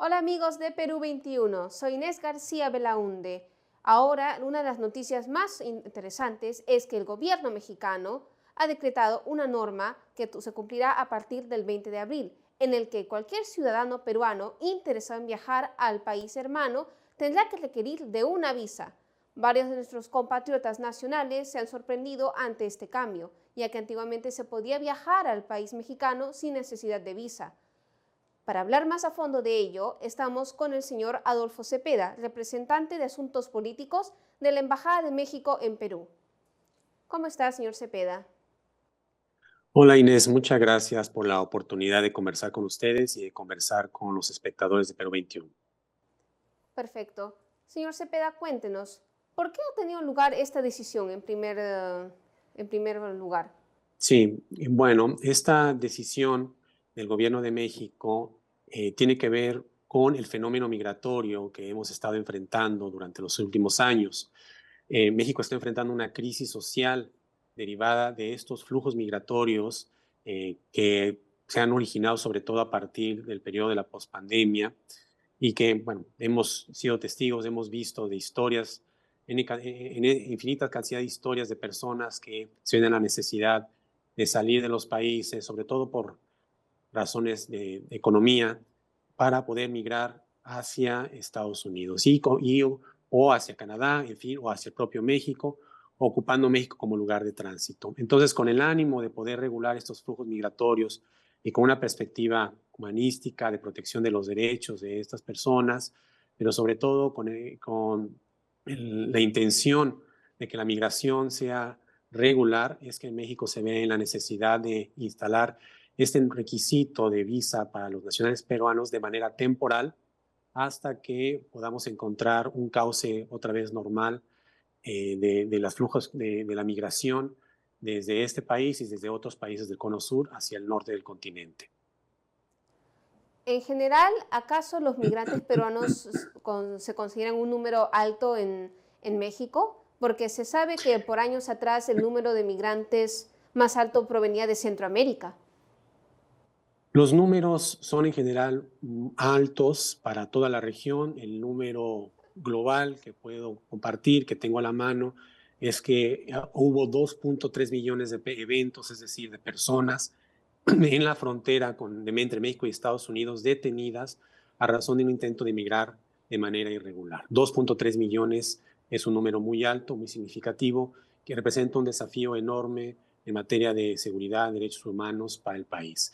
Hola amigos de Perú 21, soy Inés García Belaunde. Ahora, una de las noticias más interesantes es que el gobierno mexicano ha decretado una norma que se cumplirá a partir del 20 de abril, en el que cualquier ciudadano peruano interesado en viajar al país hermano tendrá que requerir de una visa. Varios de nuestros compatriotas nacionales se han sorprendido ante este cambio, ya que antiguamente se podía viajar al país mexicano sin necesidad de visa. Para hablar más a fondo de ello, estamos con el señor Adolfo Cepeda, representante de Asuntos Políticos de la Embajada de México en Perú. ¿Cómo está, señor Cepeda? Hola Inés, muchas gracias por la oportunidad de conversar con ustedes y de conversar con los espectadores de Perú 21. Perfecto. Señor Cepeda, cuéntenos, ¿por qué ha tenido lugar esta decisión en primer lugar? Sí, bueno, esta decisión del gobierno de México tiene que ver con el fenómeno migratorio que hemos estado enfrentando durante los últimos años. México está enfrentando una crisis social derivada de estos flujos migratorios que se han originado sobre todo a partir del periodo de la pospandemia y que, bueno, hemos sido testigos, hemos visto de historias, en infinitas cantidad de historias de personas que se ven en la necesidad de salir de los países, sobre todo por razones de economía, para poder migrar hacia Estados Unidos o hacia Canadá, en fin, o hacia el propio México, ocupando México como lugar de tránsito. Entonces, con el ánimo de poder regular estos flujos migratorios y con una perspectiva humanística de protección de los derechos de estas personas, pero sobre todo la intención de que la migración sea regular, es que en México se ve en la necesidad de instalar este requisito de visa para los nacionales peruanos de manera temporal hasta que podamos encontrar un cauce otra vez normal de las flujos de la migración desde este país y desde otros países del Cono Sur hacia el norte del continente. En general, ¿acaso los migrantes peruanos se consideran un número alto en México? Porque se sabe que por años atrás el número de migrantes más alto provenía de Centroamérica. Los números son en general altos para toda la región. El número global que puedo compartir, que tengo a la mano, es que hubo 2.3 millones de eventos, es decir, de personas en la frontera entre México y Estados Unidos detenidas a razón de un intento de emigrar de manera irregular. 2.3 millones es un número muy alto, muy significativo, que representa un desafío enorme en materia de seguridad, derechos humanos para el país.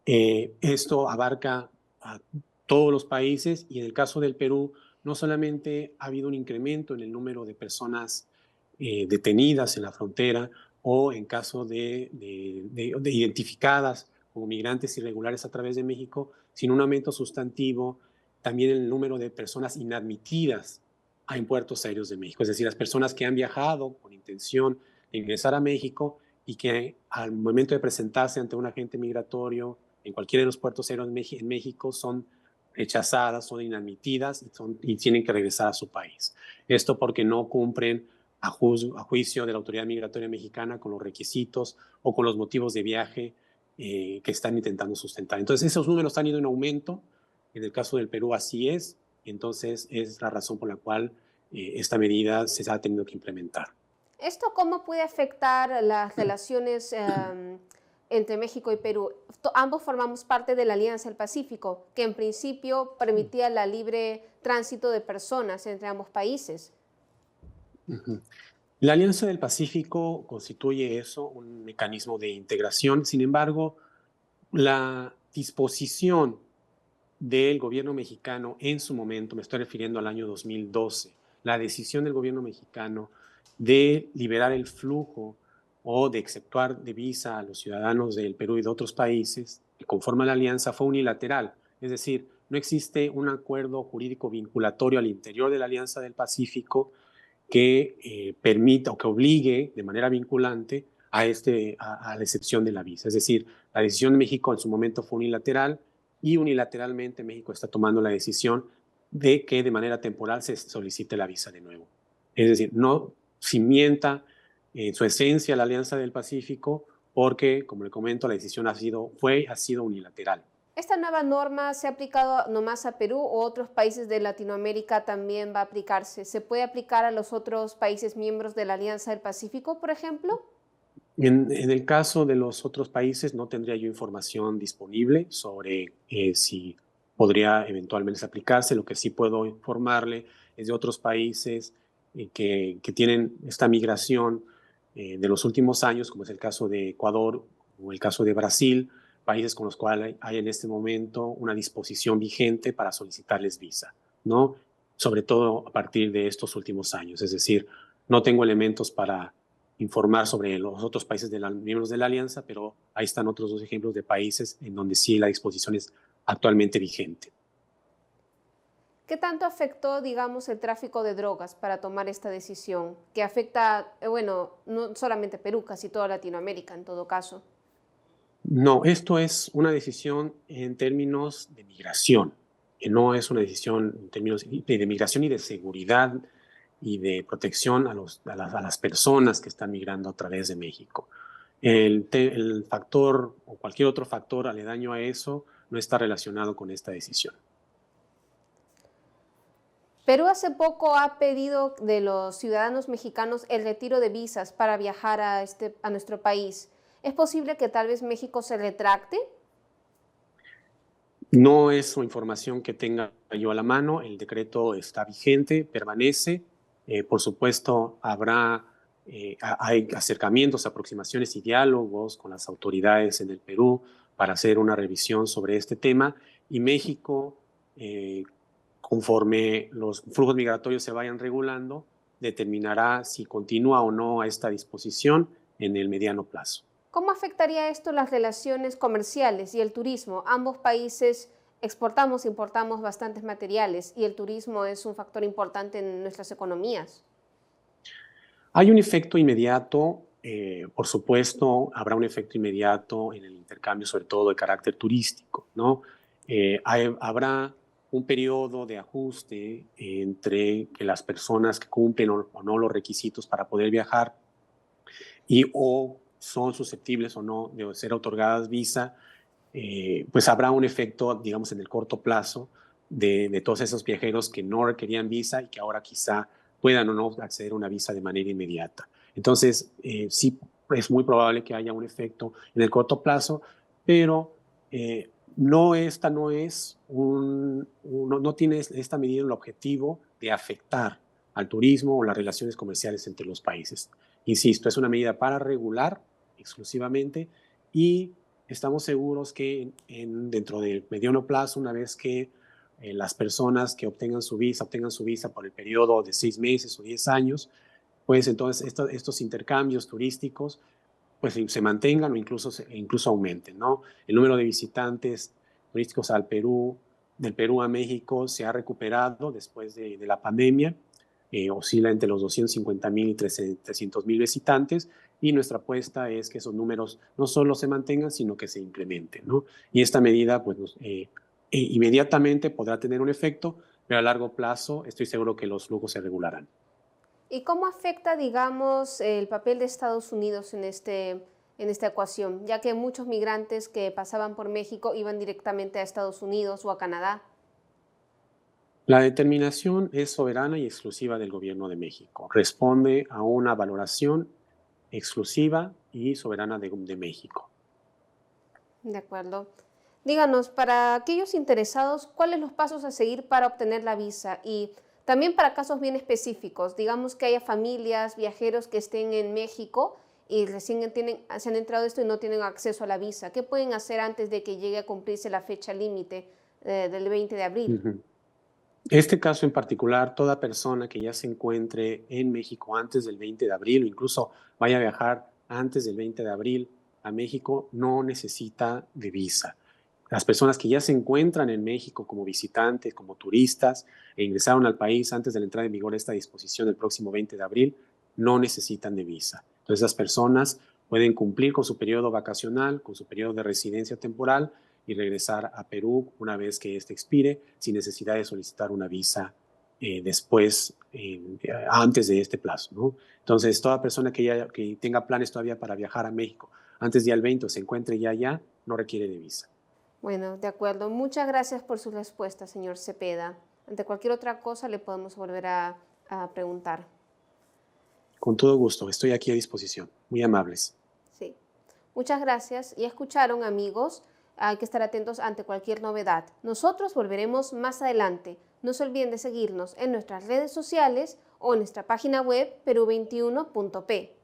Esto abarca a todos los países y en el caso del Perú no solamente ha habido un incremento en el número de personas detenidas en la frontera o en caso de identificadas como migrantes irregulares a través de México, sino un aumento sustantivo también en el número de personas inadmitidas en puertos aéreos de México, es decir, las personas que han viajado con intención de ingresar a México y que al momento de presentarse ante un agente migratorio en cualquiera de los puertos aéreos en México son rechazadas, son inadmitidas y tienen que regresar a su país. Esto porque no cumplen a juicio de la autoridad migratoria mexicana con los requisitos o con los motivos de viaje que están intentando sustentar. Entonces, esos números han ido en aumento. En el caso del Perú así es. Entonces, es la razón por la cual esta medida se ha tenido que implementar. ¿Esto cómo puede afectar las relaciones entre México y Perú? Ambos formamos parte de la Alianza del Pacífico, que en principio permitía el libre tránsito de personas entre ambos países. Ujú. La Alianza del Pacífico constituye eso, un mecanismo de integración. Sin embargo, la disposición del gobierno mexicano en su momento, me estoy refiriendo al año 2012, la decisión del gobierno mexicano de liberar el flujo o de exceptuar de visa a los ciudadanos del Perú y de otros países que conforman la alianza fue unilateral. Es decir, no existe un acuerdo jurídico vinculatorio al interior de la Alianza del Pacífico que permita o que obligue de manera vinculante a la excepción de la visa. Es decir, la decisión de México en su momento fue unilateral y unilateralmente México está tomando la decisión de que de manera temporal se solicite la visa de nuevo. Es decir, no cimienta en su esencia la Alianza del Pacífico porque, como le comento, la decisión ha sido unilateral. ¿Esta nueva norma se ha aplicado nomás a Perú o otros países de Latinoamérica también va a aplicarse? ¿Se puede aplicar a los otros países miembros de la Alianza del Pacífico, por ejemplo? En el caso de los otros países, no tendría yo información disponible sobre si podría eventualmente aplicarse. Lo que sí puedo informarle es de otros países que tienen esta migración de los últimos años, como es el caso de Ecuador o el caso de Brasil, países con los cuales hay en este momento una disposición vigente para solicitarles visa, ¿no? Sobre todo a partir de estos últimos años. Es decir, no tengo elementos para informar sobre los otros países miembros de la alianza, pero ahí están otros dos ejemplos de países en donde sí la disposición es actualmente vigente. ¿Qué tanto afectó, digamos, el tráfico de drogas para tomar esta decisión? Que afecta, bueno, no solamente Perú, casi toda Latinoamérica en todo caso. No, esto es una decisión en términos de migración, que no es una decisión en términos de migración y de seguridad y de protección a las personas que están migrando a través de México. El factor o cualquier otro factor aledaño a eso no está relacionado con esta decisión. Perú hace poco ha pedido de los ciudadanos mexicanos el retiro de visas para viajar a nuestro país. ¿Es posible que tal vez México se retracte? No es información que tenga yo a la mano, el decreto está vigente, permanece. Por supuesto, hay acercamientos, aproximaciones y diálogos con las autoridades en el Perú para hacer una revisión sobre este tema y México, conforme los flujos migratorios se vayan regulando, determinará si continúa o no a esta disposición en el mediano plazo. ¿Cómo afectaría esto las relaciones comerciales y el turismo? Ambos países exportamos e importamos bastantes materiales y el turismo es un factor importante en nuestras economías. Hay un efecto inmediato, por supuesto, habrá un efecto inmediato en el intercambio, sobre todo de carácter turístico, ¿no? Habrá un periodo de ajuste entre que las personas que cumplen o no los requisitos para poder viajar y o son susceptibles o no de ser otorgadas visa, pues habrá un efecto, digamos, en el corto plazo de todos esos viajeros que no requerían visa y que ahora quizá puedan o no acceder a una visa de manera inmediata. Entonces, sí es muy probable que haya un efecto en el corto plazo, pero esta no es no tiene esta medida el objetivo de afectar al turismo o las relaciones comerciales entre los países. Insisto, es una medida para regular exclusivamente y estamos seguros que dentro del mediano plazo, una vez que las personas que obtengan su visa por el periodo de 6 meses o 10 años, pues entonces estos intercambios turísticos pues se mantengan o incluso aumenten, ¿no? El número de visitantes turísticos al Perú, del Perú a México se ha recuperado después de la pandemia, oscila entre los 250,000 y 300,000 visitantes y nuestra apuesta es que esos números no solo se mantengan, sino que se incrementen, ¿no? Y esta medida, pues, inmediatamente podrá tener un efecto, pero a largo plazo estoy seguro que los flujos se regularán. ¿Y cómo afecta, digamos, el papel de Estados Unidos en esta ecuación? Ya que muchos migrantes que pasaban por México iban directamente a Estados Unidos o a Canadá. La determinación es soberana y exclusiva del Gobierno de México. Responde a una valoración exclusiva y soberana de México. De acuerdo. Díganos, para aquellos interesados, ¿cuáles los pasos a seguir para obtener la visa? Y también para casos bien específicos, digamos que haya familias, viajeros que estén en México y recién se han entrado esto y no tienen acceso a la visa. ¿Qué pueden hacer antes de que llegue a cumplirse la fecha límite del 20 de abril? Ujú. Este caso en particular, toda persona que ya se encuentre en México antes del 20 de abril o incluso vaya a viajar antes del 20 de abril a México no necesita de visa. Las personas que ya se encuentran en México como visitantes, como turistas e ingresaron al país antes de la entrada en vigor de esta disposición el próximo 20 de abril, no necesitan de visa. Entonces, esas personas pueden cumplir con su periodo vacacional, con su periodo de residencia temporal y regresar a Perú una vez que este expire sin necesidad de solicitar una visa antes de este plazo, ¿no? Entonces, toda persona que tenga planes todavía para viajar a México antes del día 20 o se encuentre ya allá, no requiere de visa. Bueno, de acuerdo. Muchas gracias por su respuesta, señor Cepeda. Ante cualquier otra cosa le podemos volver a preguntar. Con todo gusto, estoy aquí a disposición. Muy amables. Sí. Muchas gracias. Y escucharon, amigos, hay que estar atentos ante cualquier novedad. Nosotros volveremos más adelante. No se olviden de seguirnos en nuestras redes sociales o en nuestra página web peru21.p.